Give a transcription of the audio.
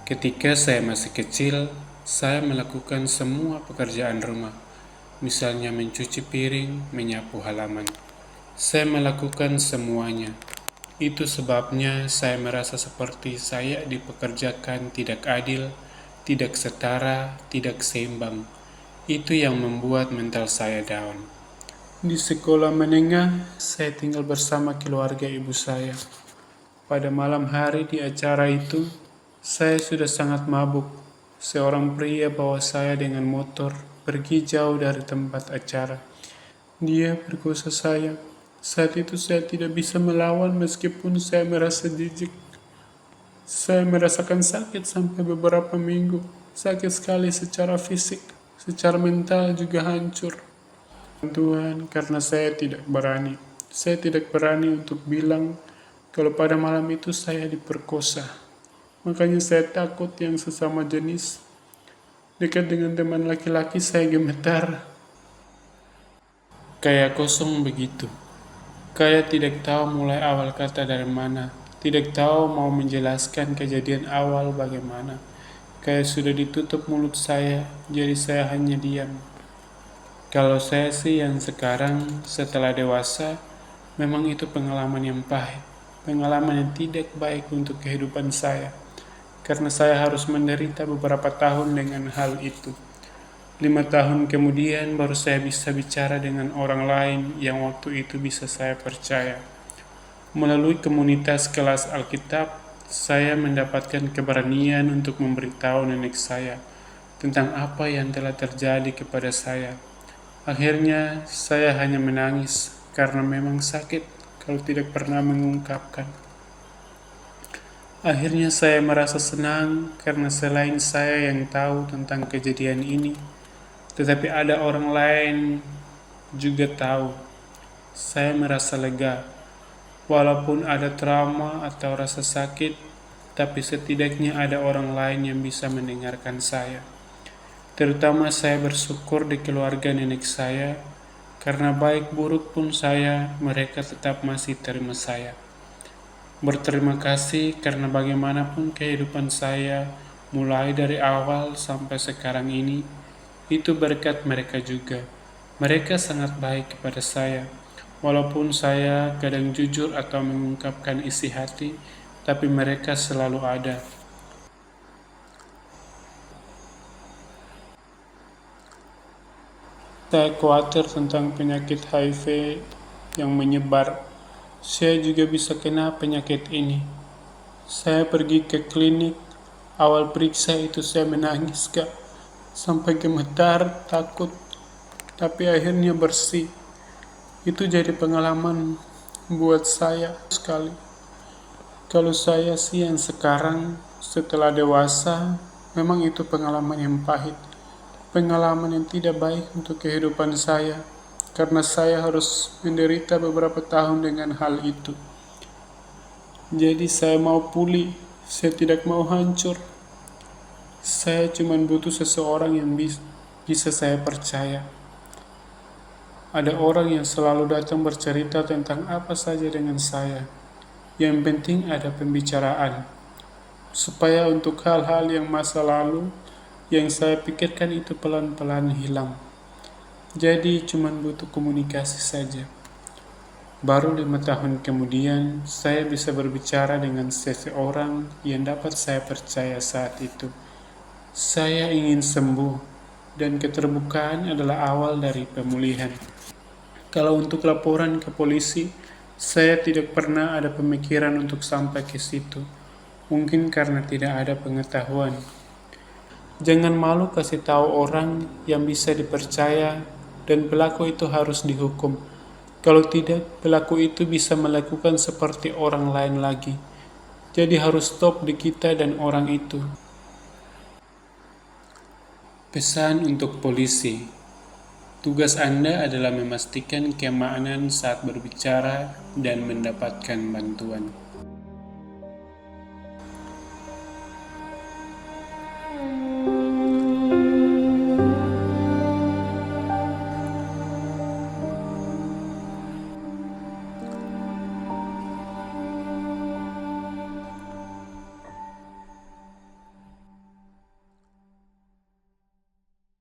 Ketika saya masih kecil, saya melakukan semua pekerjaan rumah, misalnya mencuci piring, menyapu halaman. Saya melakukan semuanya. Itu sebabnya saya merasa seperti saya dipekerjakan tidak adil, tidak setara, tidak seimbang. Itu yang membuat mental saya down. Di sekolah menengah, saya tinggal bersama keluarga ibu saya. Pada malam hari di acara itu, saya sudah sangat mabuk. Seorang pria bawa saya dengan motor pergi jauh dari tempat acara. Dia perkosa saya. Saat itu saya tidak bisa melawan meskipun saya merasa jijik. Saya merasakan sakit sampai beberapa minggu. Sakit sekali secara fisik, secara mental juga hancur. Tuhan, karena saya tidak berani. Saya tidak berani untuk bilang kalau pada malam itu saya diperkosa. Makanya saya takut yang sesama jenis. Dekat dengan teman laki-laki saya gemetar. Kayak kosong begitu. Kayak tidak tahu mulai awal kata dari mana. Tidak tahu mau menjelaskan kejadian awal bagaimana. Kayak sudah ditutup mulut saya, jadi saya hanya diam. Kalau saya sih yang sekarang setelah dewasa, memang itu pengalaman yang pahit. Pengalaman yang tidak baik untuk kehidupan saya. Karena saya harus menderita beberapa tahun dengan hal itu. 5 tahun kemudian baru saya bisa bicara dengan orang lain yang waktu itu bisa saya percaya. Melalui komunitas kelas Alkitab, saya mendapatkan keberanian untuk memberitahu nenek saya tentang apa yang telah terjadi kepada saya. Akhirnya saya hanya menangis karena memang sakit kalau tidak pernah mengungkapkan. Akhirnya saya merasa senang karena selain saya yang tahu tentang kejadian ini, tetapi ada orang lain juga tahu. Saya merasa lega, walaupun ada trauma atau rasa sakit, tapi setidaknya ada orang lain yang bisa mendengarkan saya. Terutama saya bersyukur di keluarga nenek saya, karena baik buruk pun mereka tetap masih terima saya. Berterima kasih karena bagaimanapun kehidupan saya, mulai dari awal sampai sekarang ini, itu berkat mereka juga. Mereka sangat baik kepada saya. Walaupun saya kadang jujur atau mengungkapkan isi hati, tapi mereka selalu ada. Saya khawatir tentang penyakit HIV yang menyebar. Saya juga bisa kena penyakit ini. Saya pergi ke klinik. Awal periksa itu saya menangis, Kak. Sampai gemetar, takut. Tapi akhirnya bersih. Itu jadi pengalaman buat saya sekali. Kalau saya sih yang sekarang setelah dewasa, memang itu pengalaman yang pahit. Pengalaman yang tidak baik untuk kehidupan saya, karena saya harus menderita beberapa tahun dengan hal itu. Jadi saya mau pulih, saya tidak mau hancur. Saya cuma butuh seseorang yang bisa saya percaya. Ada orang yang selalu datang bercerita tentang apa saja dengan saya. Yang penting ada pembicaraan. Supaya untuk hal-hal yang masa lalu, yang saya pikirkan itu pelan-pelan hilang. Jadi cuma butuh komunikasi saja. Baru 5 tahun kemudian, saya bisa berbicara dengan seseorang yang dapat saya percaya saat itu. Saya ingin sembuh, dan keterbukaan adalah awal dari pemulihan. Kalau untuk laporan ke polisi, saya tidak pernah ada pemikiran untuk sampai ke situ. Mungkin karena tidak ada pengetahuan. Jangan malu kasih tahu orang yang bisa dipercaya, dan pelaku itu harus dihukum. Kalau tidak, pelaku itu bisa melakukan seperti orang lain lagi. Jadi harus stop di kita dan orang itu. Pesan untuk polisi. Tugas Anda adalah memastikan keamanan saat berbicara dan mendapatkan bantuan.